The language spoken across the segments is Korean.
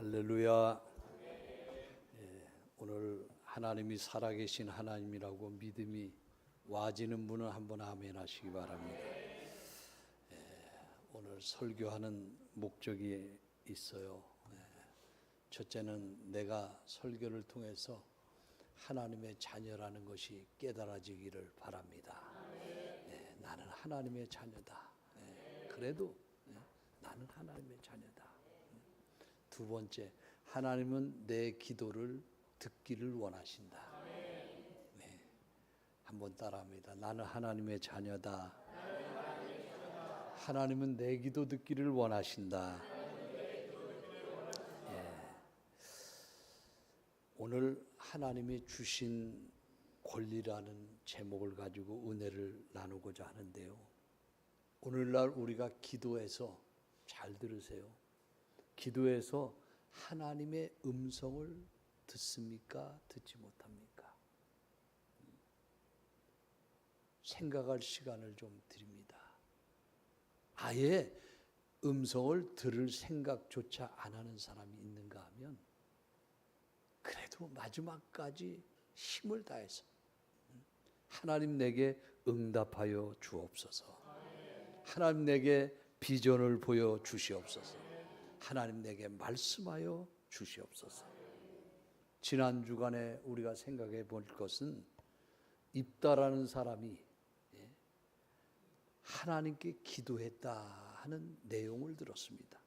할렐루야. 오늘 하나님이 살아계신 하나님이라고 믿음이 와지는 분은 한번 아멘 하시기 바랍니다. 오늘 설교하는 목적이 있어요. 첫째는 내가 설교를 통해서 하나님의 자녀라는 것이 깨달아지기를 바랍니다. 나는 하나님의 자녀다. 그래도 나는 하나님의 자녀다. 두 번째, 하나님은 내 기도를 듣기를 원하신다. 한번 따라합니다. 나는 하나님의 자녀다. 하나님은 내 기도 듣기를 원하신다. 오늘 하나님이 주신 권리라는 제목을 가지고 은혜를 나누고자 하는데요. 오늘날 우리가 기도해서, 잘 들으세요, 기도해서 하나님의 음성을 듣습니까? 듣지 못합니까? 생각할 시간을 좀 드립니다. 아예 음성을 들을 생각조차 안 하는 사람이 있는가 하면 그래도 마지막까지 힘을 다해서 하나님 내게 응답하여 주옵소서. 하나님 내게 비전을 보여 주시옵소서. 하나님 내게 말씀하여 주시옵소서. 지난 주간에 우리가 생각해 볼 것은 입다라는 사람이 하나님께 기도했다 하는 내용을 들었습니다.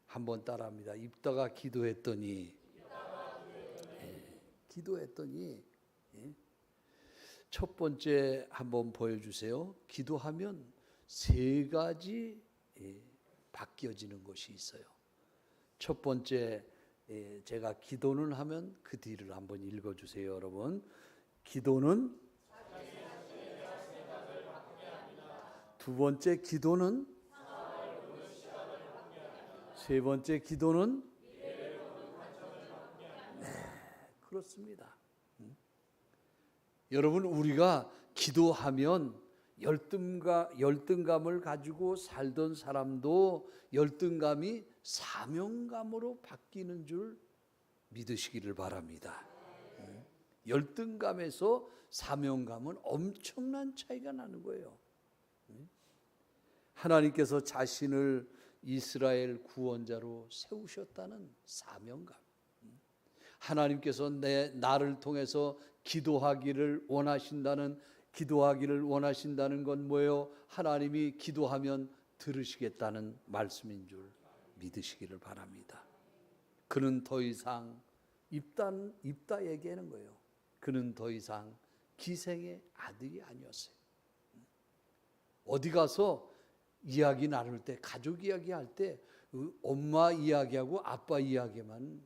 한번 따라합니다. 입다가 기도했더니 첫 번째 한번 보여주세요. 기도하면 세 가지 바뀌어지는 것이 있어요. 첫 번째, 제가 기도는 하면 그 뒤를 한번 읽어주세요, 여러분. 기도는, 두 번째 기도는, 세 번째 기도는, 그렇습니다. 여러분, 우리가 기도하면 열등감을 가지고 살던 사람도 열등감이 사명감으로 바뀌는 줄 믿으시기를 바랍니다. 열등감에서 사명감은 엄청난 차이가 나는 거예요. 하나님께서 자신을 이스라엘 구원자로 세우셨다는 사명감, 하나님께서 나를 통해서 기도하기를 원하신다는 건 뭐예요? 하나님이 기도하면 들으시겠다는 말씀인 줄 믿으시기를 바랍니다. 그는 더 이상 입다 얘기하는 거예요. 그는 더 이상 기생의 아들이 아니었어요. 어디 가서 이야기 나눌 때, 가족 이야기할 때 엄마 이야기하고 아빠 이야기만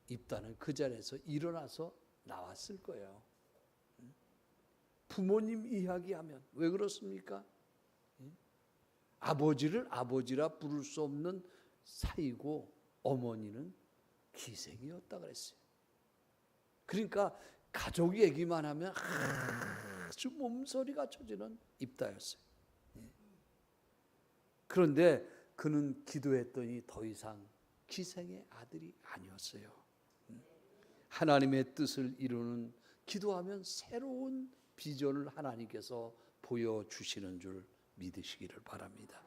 입다는 그 자리에서 일어나서 나왔을 거예요. 부모님 이야기하면 왜 그렇습니까? 아버지를 아버지라 부를 수 없는 사이고 어머니는 기생이었다 그랬어요. 그러니까 가족 얘기만 하면 아주 몸서리가 쳐지는 입다였어요. 그런데 그는 기도했더니 더 이상 기생의 아들이 아니었어요. 하나님의 뜻을 이루는, 기도하면 새로운 비전을 하나님께서 보여주시는 줄 믿으시기를 바랍니다.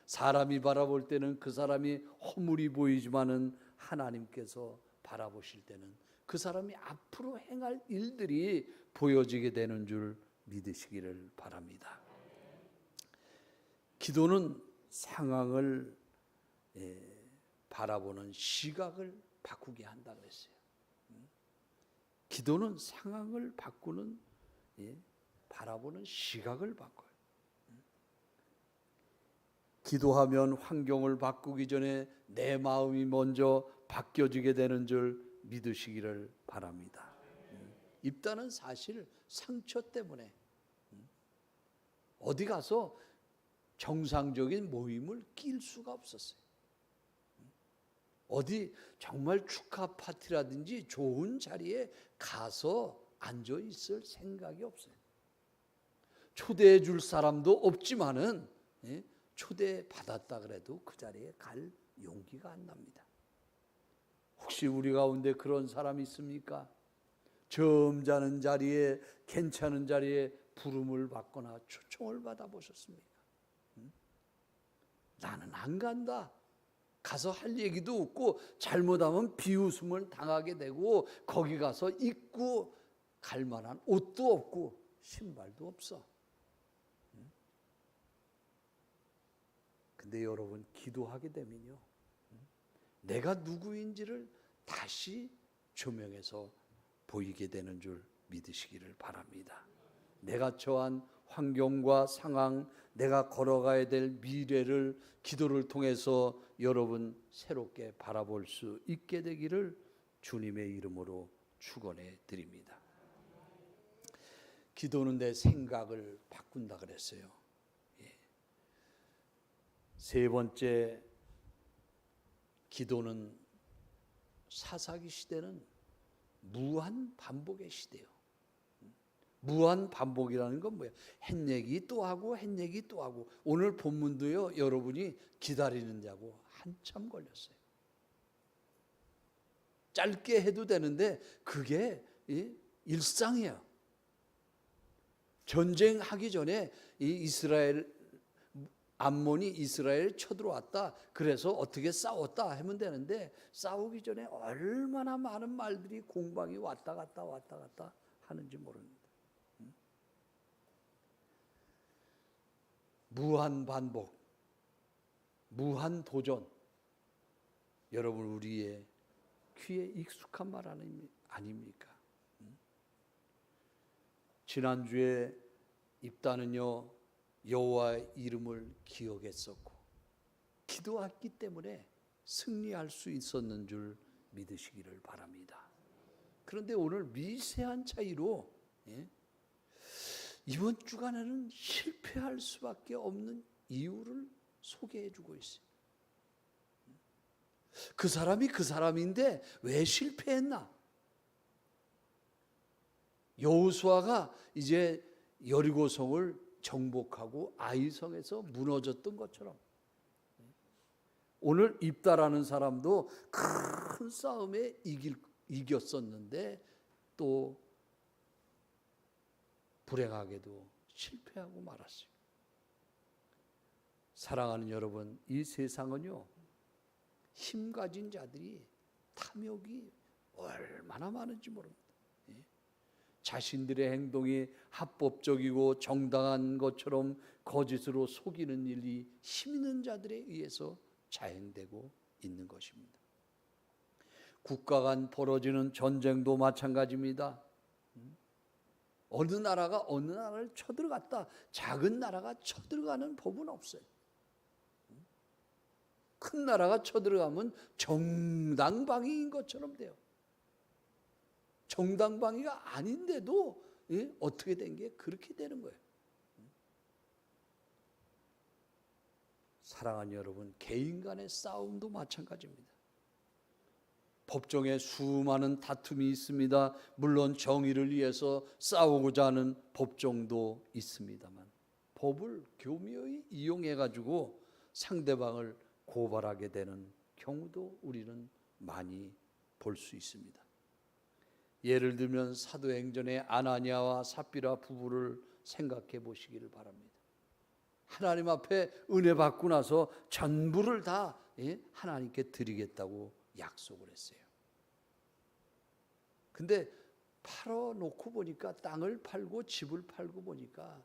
사람이 바라볼 때는 그 사람이 허물이 보이지만은 하나님께서 바라보실 때는 그 사람이 앞으로 행할 일들이 보여지게 되는 줄 믿으시기를 바랍니다. 기도는 상황을 바라보는 시각을 바꾸게 한다 그랬어요. 기도는 상황을 바라보는 시각을 바꿔요. 기도하면 환경을 바꾸기 전에 내 마음이 먼저 바뀌어지게 되는 줄 믿으시기를 바랍니다. 입다는 사실 상처 때문에 어디 가서 정상적인 모임을 낄 수가 없었어요. 어디 정말 축하 파티라든지 좋은 자리에 가서 앉아 있을 생각이 없어요. 초대해 줄 사람도 없지만은 초대 받았다 그래도 그 자리에 갈 용기가 안 납니다. 혹시 우리 가운데 그런 사람이 있습니까? 점잖은 자리에, 괜찮은 자리에 부름을 받거나 초청을 받아보셨습니까? 나는 안 간다. 가서 할 얘기도 없고 잘못하면 비웃음을 당하게 되고 거기 가서 입고 갈 만한 옷도 없고 신발도 없어. 근데 여러분, 기도하게 되면요, 내가 누구인지를 다시 조명해서 보이게 되는 줄 믿으시기를 바랍니다. 내가 처한 환경과 상황, 내가 걸어가야 될 미래를 기도를 통해서 여러분 새롭게 바라볼 수 있게 되기를 주님의 이름으로 축원해 드립니다. 기도는 내 생각을 바꾼다 그랬어요. 세 번째, 기도는 사사기 시대는 무한 반복의 시대예요. 무한 반복이라는 건 뭐예요? 햇얘기 또 하고 햇얘기 또 하고. 오늘 본문도요, 여러분이 기다리는다고 한참 걸렸어요. 짧게 해도 되는데 그게 일상이에요. 전쟁하기 전에 암몬이 이스라엘 쳐들어왔다. 그래서 어떻게 싸웠다 하면 되는데 싸우기 전에 얼마나 많은 말들이 공방이 왔다 갔다 하는지 모릅니다. 무한 반복, 무한 도전. 여러분, 우리의 귀에 익숙한 말 아닙니까? 지난주에 입다는요, 여호와의 이름을 기억했었고 기도했기 때문에 승리할 수 있었는 줄 믿으시기를 바랍니다. 그런데 오늘 미세한 차이로 이번 주간에는 실패할 수밖에 없는 이유를 소개해 주고 있어요. 그 사람이 그 사람인데 왜 실패했나? 여호수아가 이제 여리고성을 정복하고 아이성에서 무너졌던 것처럼 오늘 입다라는 사람도 큰 싸움에 이겼었는데 또 불행하게도 실패하고 말았어요. 사랑하는 여러분, 이 세상은요, 힘 가진 자들이 탐욕이 얼마나 많은지 모릅니다. 자신들의 행동이 합법적이고 정당한 것처럼 거짓으로 속이는 일이 힘 있는 자들에 의해서 자행되고 있는 것입니다. 국가 간 벌어지는 전쟁도 마찬가지입니다. 어느 나라가 어느 나라를 쳐들어갔다, 작은 나라가 쳐들어가는 법은 없어요. 큰 나라가 쳐들어가면 정당방위인 것처럼 돼요. 정당방위가 아닌데도 어떻게 된 게 그렇게 되는 거예요. 사랑하는 여러분, 개인 간의 싸움도 마찬가지입니다. 법정에 수많은 다툼이 있습니다. 물론 정의를 위해서 싸우고자 하는 법정도 있습니다만 법을 교묘히 이용해 가지고 상대방을 고발하게 되는 경우도 우리는 많이 볼 수 있습니다. 예를 들면 사도행전의 아나니아와 삽비라 부부를 생각해 보시기를 바랍니다. 하나님 앞에 은혜 받고 나서 전부를 다 하나님께 드리겠다고 약속을 했어요. 근데 팔아놓고 보니까, 땅을 팔고 집을 팔고 보니까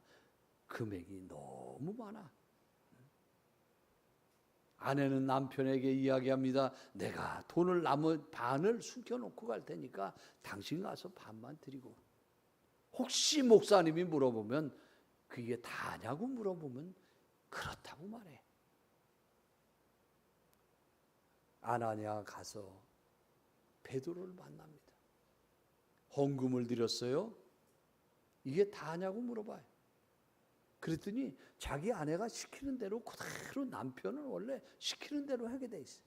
금액이 너무 많아. 아내는 남편에게 이야기합니다. 내가 돈을 남은 반을 숨겨놓고 갈 테니까 당신 가서 반만 드리고, 혹시 목사님이 물어보면 그게 다냐고 물어보면 그렇다고 말해. 아나니아가 가서 베드로를 만납니다. 헌금을 드렸어요? 이게 다냐고 물어봐요. 그랬더니 자기 아내가 시키는 대로 그대로, 남편은 원래 시키는 대로 하게 돼 있어요.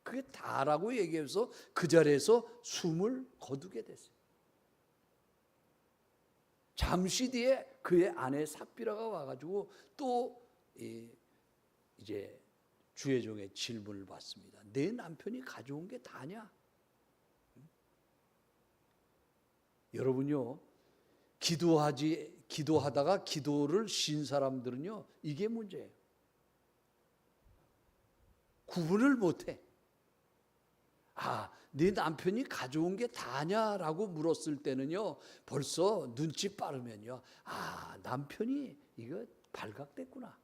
그게 다라고 얘기해서 그 자리에서 숨을 거두게 됐어요. 잠시 뒤에 그의 아내 삽비라가 와가지고 또 이제 주의 종의 질문을 받습니다. 내 남편이 가져온 게 다냐? 여러분요, 기도하다가 기도를 쉰 사람들은요, 이게 문제예요. 구분을 못해. 네 남편이 가져온 게 다냐라고 물었을 때는요, 벌써 눈치 빠르면요, 남편이 이거 발각됐구나.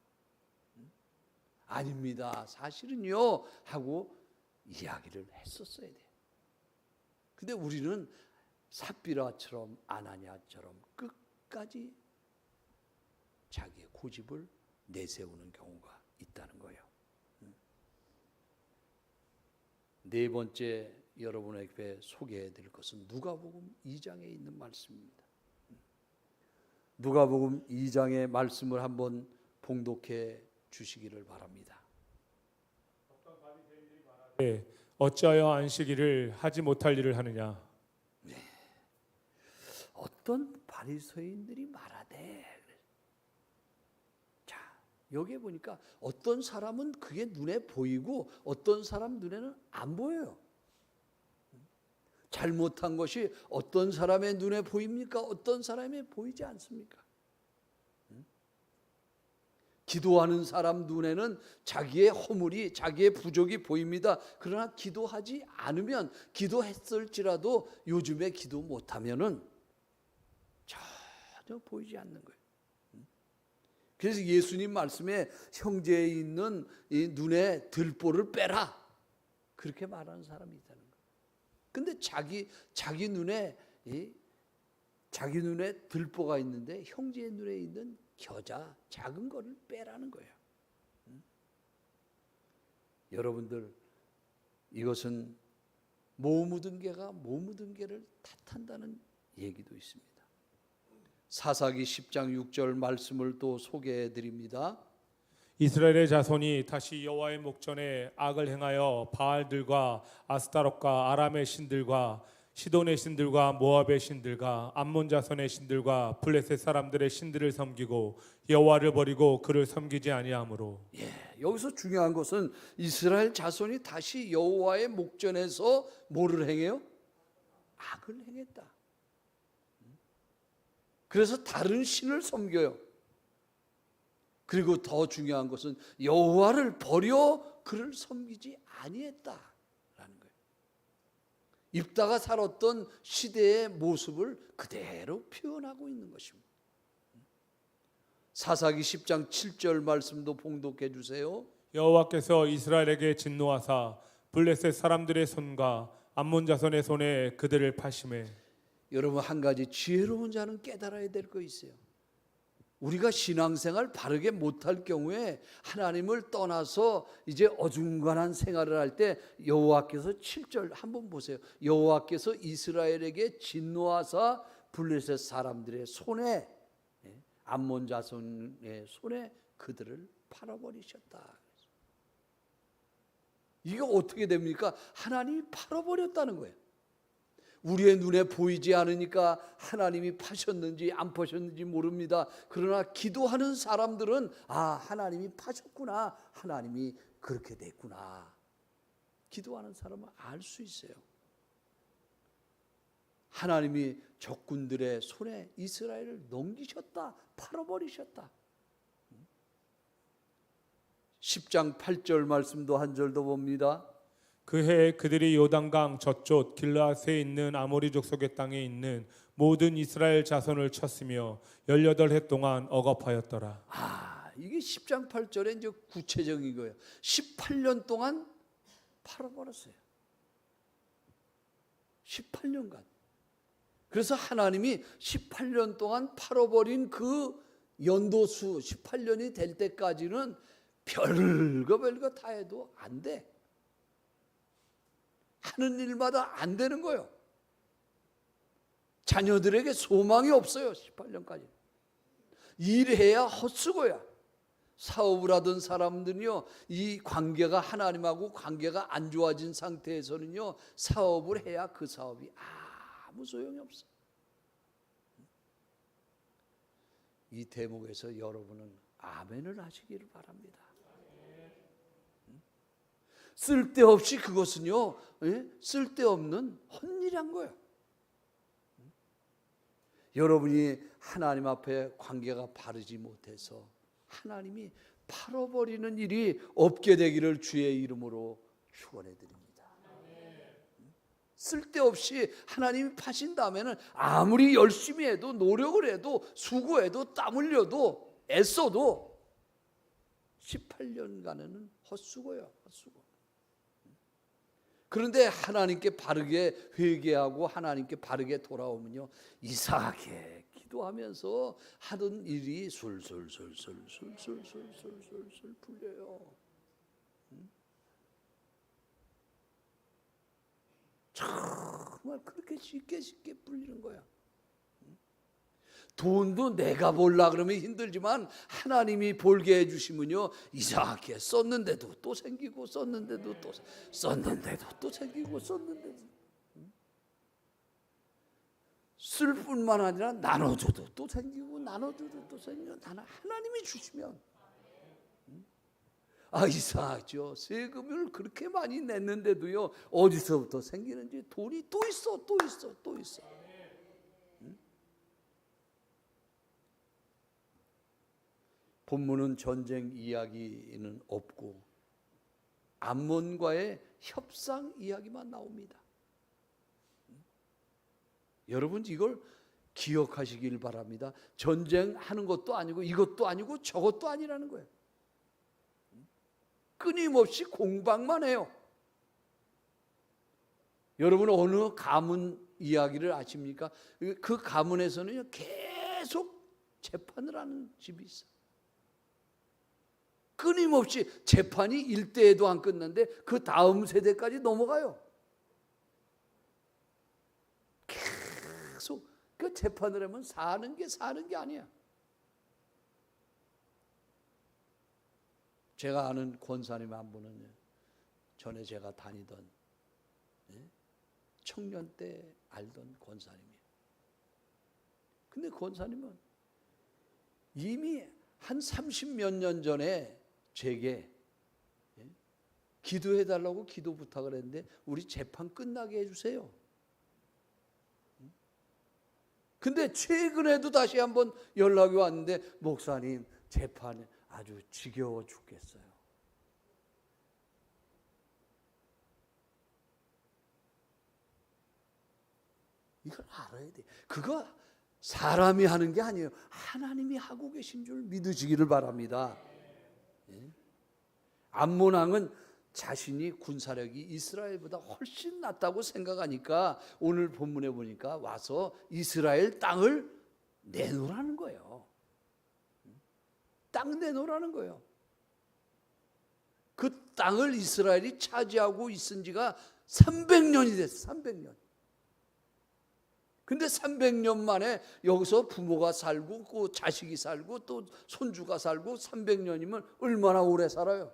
아닙니다, 사실은요 하고 이야기를 했었어야 돼요. 근데 우리는 삽비라처럼 아나니아처럼 끝까지 자기의 고집을 내세우는 경우가 있다는 거예요. 네 번째 여러분에게 소개해 드릴 것은 누가복음 2장에 있는 말씀입니다. 누가복음 2장의 말씀을 한번 봉독해 주시기를 바랍니다. 어찌하여 안식일을 하지 못할 일을 하느냐? 네. 어떤 바리새인들이 말하되, 자, 여기에 보니까 어떤 사람은 그게 눈에 보이고 어떤 사람 눈에는 안 보여요. 잘못한 것이 어떤 사람의 눈에 보입니까? 어떤 사람에 보이지 않습니까? 기도하는 사람 눈에는 자기의 허물이, 자기의 부족이 보입니다. 그러나 기도하지 않으면, 기도했을지라도 요즘에 기도 못하면은 전혀 보이지 않는 거예요. 그래서 예수님 말씀에 형제에 있는 이 눈에 들보를 빼라, 그렇게 말하는 사람이 있다는 거예요. 근데 자기 눈에 들보가 있는데 형제의 눈에 있는 겨자, 작은 거를 빼라는 거예요. 여러분들, 이것은 모 묻은 개가 모 묻은 개를 탓한다는 얘기도 있습니다. 사사기 10장 6절 말씀을 또 소개해 드립니다. 이스라엘의 자손이 다시 여호와의 목전에 악을 행하여 바알들과 아스타롯과 아람의 신들과 시돈의 신들과 모압의 신들과 암몬 자손의 신들과 블레셋 사람들의 신들을 섬기고 여호와를 버리고 그를 섬기지 아니하므로. 여기서 중요한 것은 이스라엘 자손이 다시 여호와의 목전에서 뭐를 행해요? 악을 행했다. 그래서 다른 신을 섬겨요. 그리고 더 중요한 것은 여호와를 버려 그를 섬기지 아니했다라는 거예요. 입다가 살았던 시대의 모습을 그대로 표현하고 있는 것입니다. 사사기 10장 7절 말씀도 봉독해 주세요. 여호와께서 이스라엘에게 진노하사 블레셋 사람들의 손과 암몬 자손의 손에 그들을 파심해. 여러분, 한 가지 지혜로운 자는 깨달아야 될 거 있어요. 우리가 신앙생활 바르게 못할 경우에 하나님을 떠나서 이제 어중간한 생활을 할 때 여호와께서 7절 한번 보세요. 여호와께서 이스라엘에게 진노하사 블레셋 사람들의 손에, 암몬 자손의 손에 그들을 팔아버리셨다. 이게 어떻게 됩니까? 하나님이 팔아버렸다는 거예요. 우리의 눈에 보이지 않으니까 하나님이 파셨는지 안 파셨는지 모릅니다. 그러나 기도하는 사람들은 하나님이 파셨구나, 하나님이 그렇게 됐구나, 기도하는 사람은 알 수 있어요. 하나님이 적군들의 손에 이스라엘을 넘기셨다, 팔아버리셨다. 10장 8절 말씀도 한 절 더 봅니다. 그 해에 그들이 요단강 저쪽 길르앗에 있는 아모리 족속의 땅에 있는 모든 이스라엘 자손을 쳤으며 18해 동안 억압하였더라. 이게 10장 8절에 이제 구체적인 거예요. 18년 동안 팔아버렸어요. 18년간. 그래서 하나님이 18년 동안 팔아버린 그 연도수 18년이 될 때까지는 별거 다 해도 안 돼. 하는 일마다 안 되는 거예요. 자녀들에게 소망이 없어요. 18년까지. 일해야 헛수고야. 사업을 하던 사람들은요, 이 관계가 하나님하고 관계가 안 좋아진 상태에서는요, 사업을 해야 그 사업이 아무 소용이 없어. 이 대목에서 여러분은 아멘을 하시기를 바랍니다. 쓸데없이 그것은요, 쓸데없는 헛일한 거예요. 여러분이 하나님 앞에 관계가 바르지 못해서 하나님이 팔아버리는 일이 없게 되기를 주의 이름으로 축원해 드립니다. 쓸데없이 하나님이 파신 다음에는 아무리 열심히 해도 노력을 해도 수고해도 땀 흘려도 애써도 18년간은 헛수고예요. 헛수고. 그런데 하나님께 바르게 회개하고 하나님께 바르게 돌아오면요, 이상하게 기도하면서 하던 일이 술술술술 풀려요. 정말 그렇게 쉽게 풀리는 거야. 돈도 내가 벌라 그러면 힘들지만 하나님이 벌게 해주시면요, 이상하게 썼는데도 또 생기고 썼는데도 또 생기고 썼는데도 쓸 뿐만 아니라 나눠줘도 또 생기고 나눠줘도 또 생기고 하나님이 주시면 이상하죠. 세금을 그렇게 많이 냈는데도요, 어디서부터 생기는지 돈이 또 있어. 본문은 전쟁 이야기는 없고 암몬과의 협상 이야기만 나옵니다. 여러분 이걸 기억하시길 바랍니다. 전쟁하는 것도 아니고 이것도 아니고 저것도 아니라는 거예요. 끊임없이 공방만 해요. 여러분 어느 가문 이야기를 아십니까? 그 가문에서는 계속 재판을 하는 집이 있어요. 끊임없이 재판이 일대에도 안 끝났는데 그 다음 세대까지 넘어가요. 계속 그 재판을 하면 사는 게 아니야. 제가 아는 권사님 한 분은 전에 제가 다니던 청년 때 알던 권사님이에요. 근데 권사님은 이미 한 30몇 년 전에 제게 기도해달라고 기도 부탁을 했는데 우리 재판 끝나게 해주세요. 근데 최근에도 다시 한번 연락이 왔는데 목사님 재판에 아주 지겨워 죽겠어요. 이걸 알아야 돼. 그거 사람이 하는 게 아니에요. 하나님이 하고 계신 줄 믿으시기를 바랍니다. 암몬 왕은 자신이 군사력이 이스라엘보다 훨씬 낫다고 생각하니까 오늘 본문에 보니까 와서 이스라엘 땅을 내놓으라는 거예요. 땅 내놓으라는 거예요. 그 땅을 이스라엘이 차지하고 있은 지가 300년이 됐어요. 300년. 근데 300년 만에 여기서 부모가 살고 또 자식이 살고 또 손주가 살고 300년이면 얼마나 오래 살아요.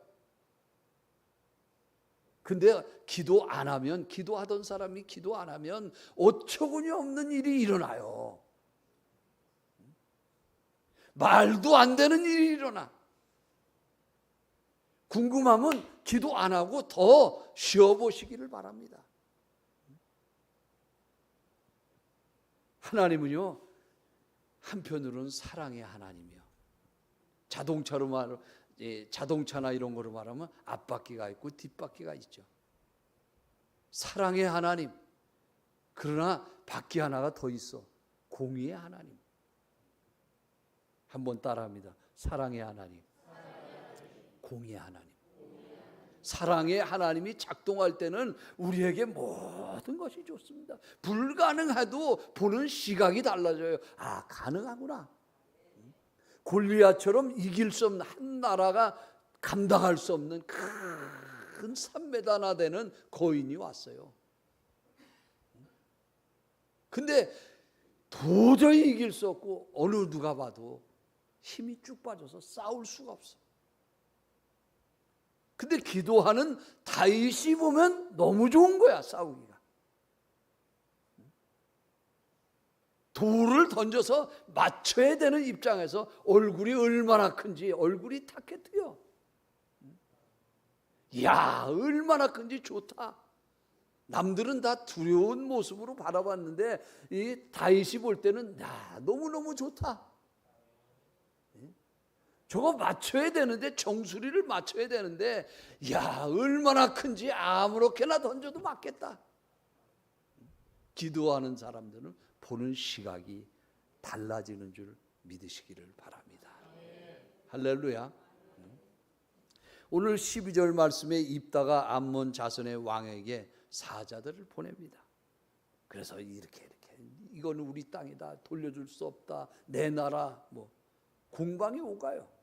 근데 기도하던 사람이 기도 안 하면 어처구니 없는 일이 일어나요. 말도 안 되는 일이 일어나. 궁금하면 기도 안 하고 더 쉬어보시기를 바랍니다. 하나님은요, 한편으로는 사랑의 하나님이요. 자동차나 이런 거로 말하면 앞바퀴가 있고 뒷바퀴가 있죠. 사랑의 하나님. 그러나 바퀴 하나가 더 있어. 공의의 하나님. 한번 따라합니다. 사랑의 하나님. 공의의 하나님. 사랑의 하나님이 작동할 때는 우리에게 모든 것이 좋습니다. 불가능해도 보는 시각이 달라져요. 가능하구나. 골리앗처럼 이길 수 없는 한 나라가 감당할 수 없는 큰 3m나 되는 거인이 왔어요. 근데 도저히 이길 수 없고 어느 누가 봐도 힘이 쭉 빠져서 싸울 수가 없어. 근데 기도하는 다윗이 보면 너무 좋은 거야, 싸우기가. 돌을 던져서 맞춰야 되는 입장에서 얼굴이 얼마나 큰지 얼굴이 탁해 트여. 야, 얼마나 큰지 좋다. 남들은 다 두려운 모습으로 바라봤는데 이 다윗이 볼 때는 야, 너무너무 좋다. 저거 맞춰야 되는데, 정수리를 맞춰야 되는데, 야, 얼마나 큰지 아무렇게나 던져도 맞겠다. 기도하는 사람들은 보는 시각이 달라지는 줄 믿으시기를 바랍니다. 할렐루야. 오늘 12절 말씀에 입다가 암몬 자손의 왕에게 사자들을 보냅니다. 그래서 이렇게 이거는 우리 땅이다, 돌려줄 수 없다, 내 나라, 뭐 공방이 오가요.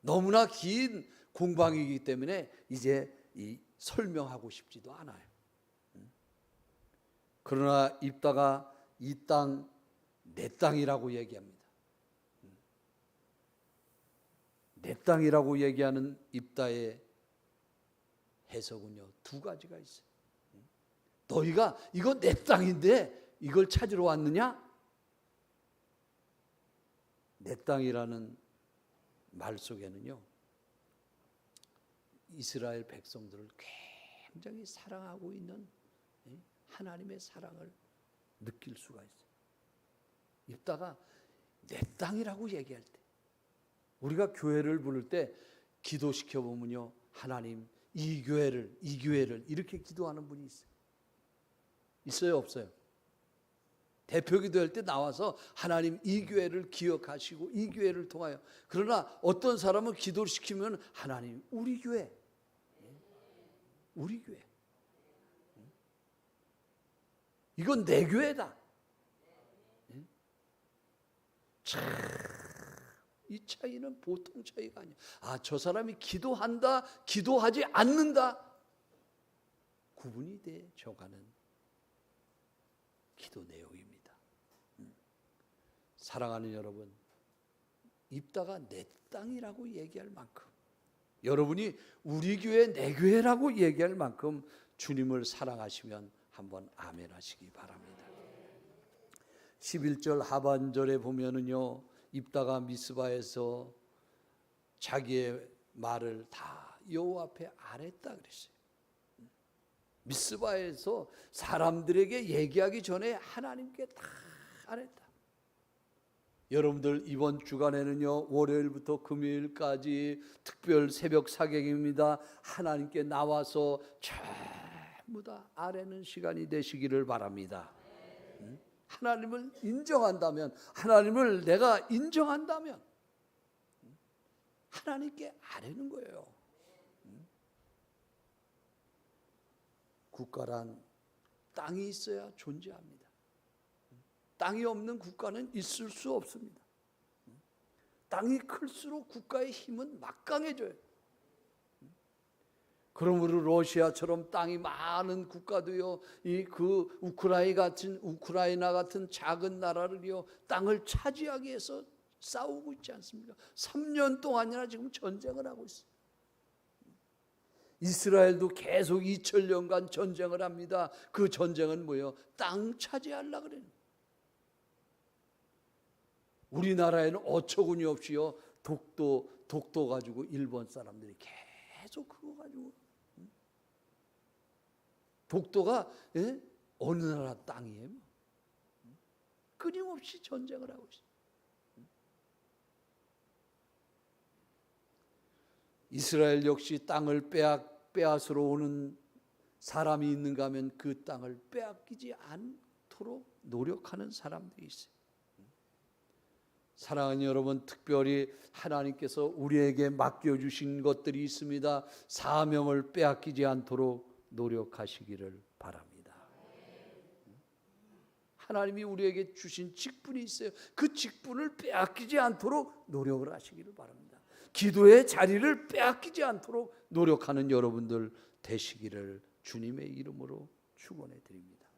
너무나 긴 공방이기 때문에 이제 설명하고 싶지도 않아요. 그러나 입다가 이 땅 내 땅이라고 얘기합니다. 내 땅이라고 얘기하는 입다의 해석은요, 두 가지가 있어요. 너희가 이거 내 땅인데 이걸 찾으러 왔느냐? 내 땅이라는 말 속에는요, 이스라엘 백성들을 굉장히 사랑하고 있는 하나님의 사랑을 느낄 수가 있어요. 입다가 내 땅이라고 얘기할 때, 우리가 교회를 부를 때 기도시켜 보면요, 하나님 이 교회를 이렇게 기도하는 분이 있어요. 있어요, 없어요? 대표 기도할 때 나와서 하나님 이 교회를 기억하시고 이 교회를 통하여. 그러나 어떤 사람은 기도를 시키면 하나님 우리 교회, 우리 교회, 이건 내 교회다. 참, 이 차이는 보통 차이가 아니에요. 아, 저 사람이 기도한다, 기도하지 않는다, 구분이 되어가는 기도 내용입니다. 사랑하는 여러분, 입다가 내 땅이라고 얘기할 만큼, 여러분이 우리 교회 내 교회라고 얘기할 만큼 주님을 사랑하시면 한번 아멘 하시기 바랍니다. 11절 하반절에 보면은요, 입다가 미스바에서 자기의 말을 다 여호와 앞에 아랬다 그랬어요. 미스바에서 사람들에게 얘기하기 전에 하나님께 다 아랬다. 여러분들 이번 주간에는요, 월요일부터 금요일까지 특별 새벽 사경입니다. 하나님께 나와서 전부 다 아뢰는 시간이 되시기를 바랍니다. 하나님을 인정한다면, 하나님을 내가 인정한다면 하나님께 아뢰는 거예요. 국가란 땅이 있어야 존재합니다. 땅이 없는 국가는 있을 수 없습니다. 땅이 클수록 국가의 힘은 막강해져요. 그러므로 러시아처럼 땅이 많은 국가도요, 그 우크라이나 같은 작은 나라를요, 땅을 차지하기 위해서 싸우고 있지 않습니까? 3년 동안이나 지금 전쟁을 하고 있어요. 이스라엘도 계속 2000년간 전쟁을 합니다. 그 전쟁은 뭐예요? 땅 차지하려고 그래요. 우리나라에는 어처구니 없이요, 독도 가지고 일본 사람들이 계속 그거 가지고, 독도가 어느 나라 땅이에요? 끊임없이 전쟁을 하고 있어요. 이스라엘 역시 땅을 빼앗으러 오는 사람이 있는가 하면 그 땅을 빼앗기지 않도록 노력하는 사람들이 있어요. 사랑하는 여러분, 특별히 하나님께서 우리에게 맡겨주신 것들이 있습니다. 사명을 빼앗기지 않도록 노력하시기를 바랍니다. 하나님이 우리에게 주신 직분이 있어요. 그 직분을 빼앗기지 않도록 노력을 하시기를 바랍니다. 기도의 자리를 빼앗기지 않도록 노력하는 여러분들 되시기를 주님의 이름으로 축원해 드립니다.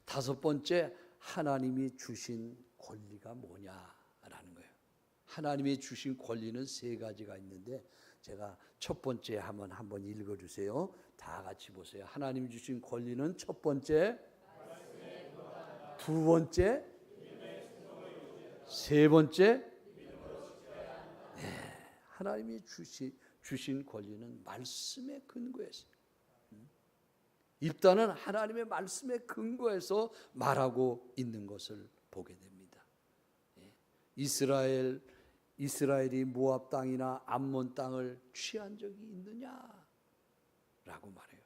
다섯 번째, 하나님이 주신 권리가 뭐냐라는 거예요. 하나님이 주신 권리는 세 가지가 있는데, 제가 첫 번째 한번 읽어주세요. 다 같이 보세요. 하나님이 주신 권리는 첫 번째, 두 번째, 세 번째. 하나님이 주신 권리는 말씀에 근거해서, 입다는 하나님의 말씀에 근거해서 말하고 있는 것을 보게 됩니다. 이스라엘이 모압 땅이나 암몬 땅을 취한 적이 있느냐라고 말해요.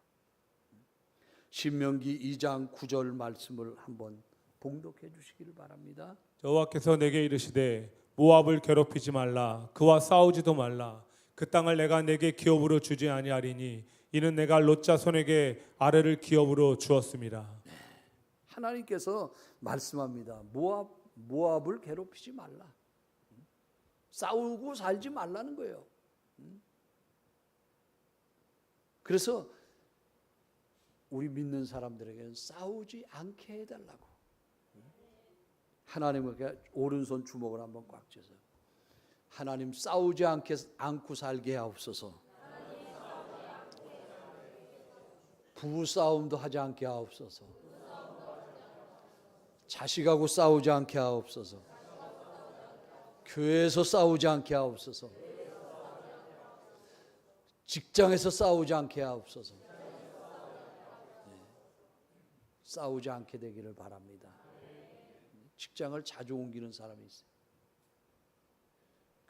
신명기 2장 9절 말씀을 한번 봉독해 주시기를 바랍니다. 여호와께서 내게 이르시되 모압을 괴롭히지 말라. 그와 싸우지도 말라. 그 땅을 내가 내게 기업으로 주지 아니하리니 이는 내가 롯 자손에게 아래를 기업으로 주었습니다. 하나님께서 말씀합니다. 모압을 괴롭히지 말라. 싸우고 살지 말라는 거예요. 그래서 우리 믿는 사람들에게는 싸우지 않게 해달라고. 하나님에게 오른손 주먹을 한번 꽉 쥐어서, 하나님 싸우지 않고 살게 하옵소서. 부부싸움도 하지 않게 하옵소서. 자식하고 싸우지 않게 하옵소서. 교회에서 싸우지 않게 하옵소서. 직장에서 싸우지 않게 하옵소서. 싸우지 않게 되기를 바랍니다. 직장을 자주 옮기는 사람이 있어요.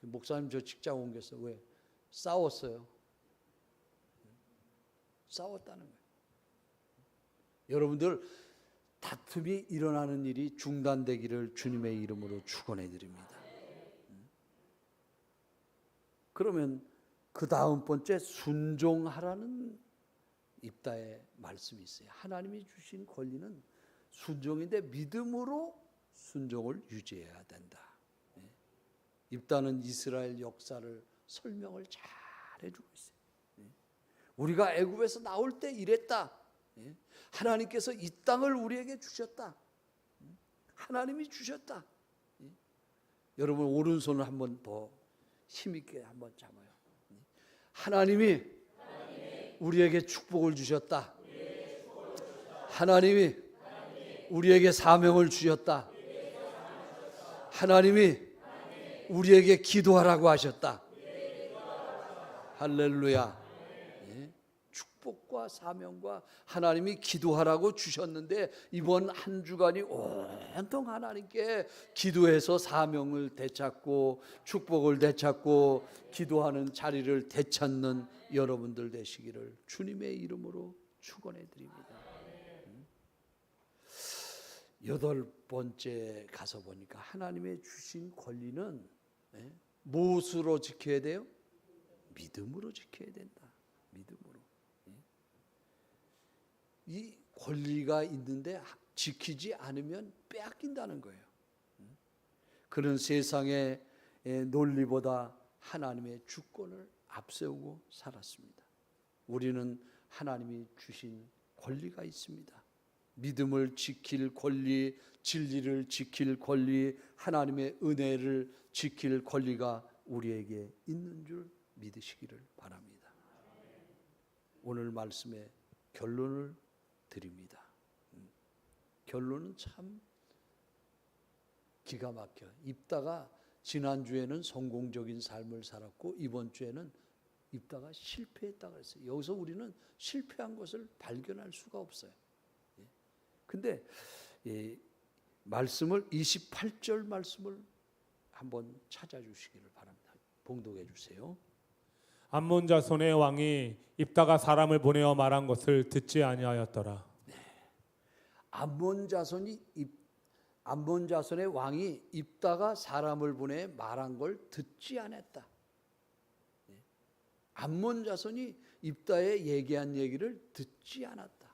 목사님 저 직장 옮겼어요. 왜? 싸웠어요. 싸웠다는 거예요. 여러분들 다툼이 일어나는 일이 중단되기를 주님의 이름으로 축원해 드립니다. 그러면 그 다음 번째 순종하라는 입다의 말씀이 있어요. 하나님이 주신 권리는 순종인데 믿음으로 순종을 유지해야 된다. 입다는 이스라엘 역사를 설명을 잘 해주고 있어요. 우리가 애굽에서 나올 때 이랬다. 하나님께서 이 땅을 우리에게 주셨다. 하나님이 주셨다. 여러분 오른손을 한번 더 힘있게 한번 잡아요. 하나님이 우리에게 축복을 주셨다. 하나님이 우리에게 사명을 주셨다. 하나님이 우리에게 기도하라고 하셨다. 할렐루야. 축복과 사명과 하나님이 기도하라고 주셨는데 이번 한 주간이 온통 하나님께 기도해서 사명을 되찾고 축복을 되찾고 기도하는 자리를 되찾는 여러분들 되시기를 주님의 이름으로 축원해 드립니다. 여덟 번째 가서 보니까 하나님의 주신 권리는 무엇으로 지켜야 돼요? 믿음으로 지켜야 된다. 믿음으로. 이 권리가 있는데 지키지 않으면 빼앗긴다는 거예요. 그런 세상의 논리보다 하나님의 주권을 앞세우고 살았습니다. 우리는 하나님이 주신 권리가 있습니다. 믿음을 지킬 권리, 진리를 지킬 권리, 하나님의 은혜를 지킬 권리가 우리에게 있는 줄 믿으시기를 바랍니다. 오늘 말씀의 결론을 드립니다. 결론은 참 기가 막혀. 입다가 지난주에는 성공적인 삶을 살았고 이번 주에는 입다가 실패했다고 했어요. 여기서 우리는 실패한 것을 발견할 수가 없어요. 근데 말씀을 28절 말씀을 한번 찾아주시기를 바랍니다. 봉독해 주세요. 암몬 자손의 왕이 입다가 사람을 보내어 말한 것을 듣지 아니하였더라. 암몬 자손의 왕이 입다가 사람을 보내 말한 걸 듣지 않았다. 암몬 자손이 입다에 얘기한 얘기를 듣지 않았다.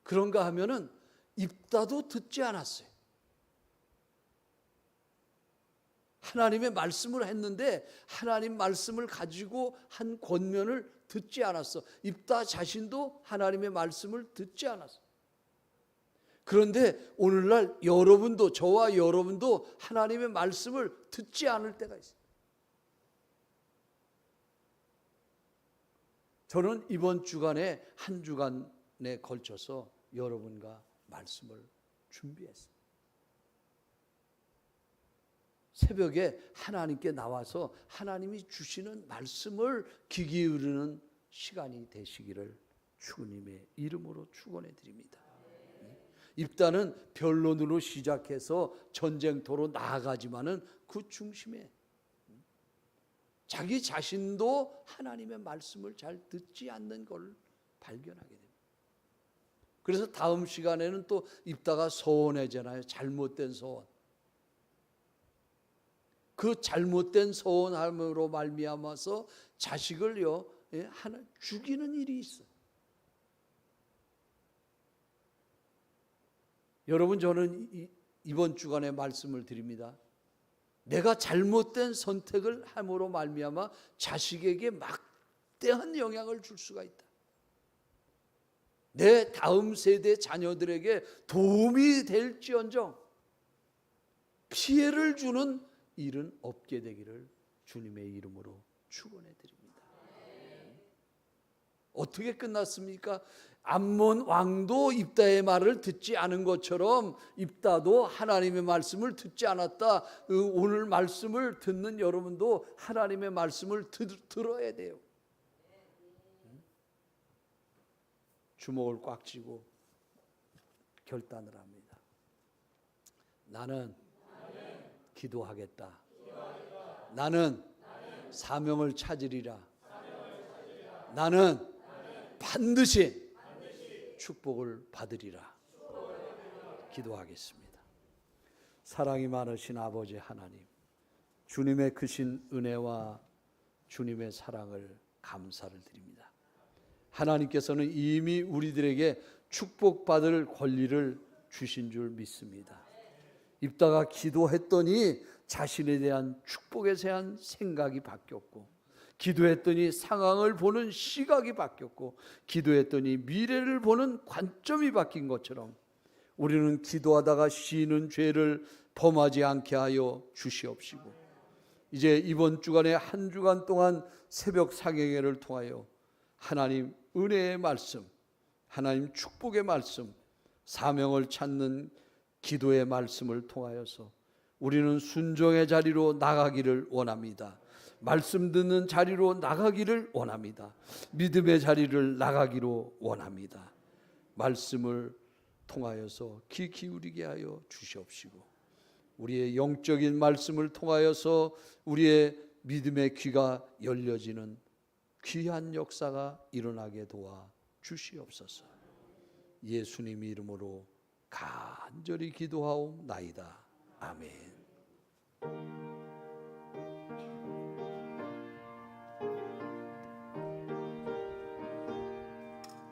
그런가 하면은 입다도 듣지 않았어요. 하나님의 말씀을 했는데 하나님 말씀을 가지고 한 권면을 듣지 않았어. 입다 자신도 하나님의 말씀을 듣지 않았어. 그런데 오늘날 여러분도, 저와 여러분도 하나님의 말씀을 듣지 않을 때가 있어요. 저는 이번 주간에 한 주간에 걸쳐서 여러분과 말씀을 준비했어요. 새벽에 하나님께 나와서 하나님이 주시는 말씀을 귀 기울이는 시간이 되시기를 주님의 이름으로 축원해 드립니다. 입단은 변론으로 시작해서 전쟁터로 나아가지만은 그 중심에 자기 자신도 하나님의 말씀을 잘 듣지 않는 걸 발견하게 됩니다. 그래서 다음 시간에는 또 입다가 서원하잖아요. 잘못된 서원. 그 잘못된 서원함으로 말미암아서 자식을요 하나 죽이는 일이 있어요. 여러분, 저는 이번 주간에 말씀을 드립니다. 내가 잘못된 선택을 함으로 말미암아 자식에게 막대한 영향을 줄 수가 있다. 내 다음 세대 자녀들에게 도움이 될지언정 피해를 주는 일은 없게 되기를 주님의 이름으로 축원해 드립니다. 어떻게 끝났습니까? 암몬 왕도 입다의 말을 듣지 않은 것처럼 입다도 하나님의 말씀을 듣지 않았다. 오늘 말씀을 듣는 여러분도 하나님의 말씀을 들어야 돼요. 주먹을 꽉 쥐고 결단을 합니다. 나는 기도하겠다. 나는 사명을 찾으리라. 나는 반드시 축복을 받으리라. 기도하겠습니다. 사랑이 많으신 아버지 하나님, 주님의 크신 은혜와 주님의 사랑을 감사를 드립니다. 하나님께서는 이미 우리들에게 축복받을 권리를 주신 줄 믿습니다. 입다가 기도했더니 자신에 대한 축복에 대한 생각이 바뀌었고, 기도했더니 상황을 보는 시각이 바뀌었고, 기도했더니 미래를 보는 관점이 바뀐 것처럼 우리는 기도하다가 쉬는 죄를 범하지 않게 하여 주시옵시고, 이제 이번 주간에 한 주간 동안 새벽 사경회를 통하여 하나님 은혜의 말씀, 하나님 축복의 말씀, 사명을 찾는 기도의 말씀을 통하여서 우리는 순종의 자리로 나가기를 원합니다. 말씀 듣는 자리로 나가기를 원합니다. 믿음의 자리를 나가기로 원합니다. 말씀을 통하여서 귀 기울이게 하여 주시옵시고, 우리의 영적인 말씀을 통하여서 우리의 믿음의 귀가 열려지는 귀한 역사가 일어나게 도와 주시옵소서. 예수님 이름으로 간절히 기도하옵나이다. 아멘.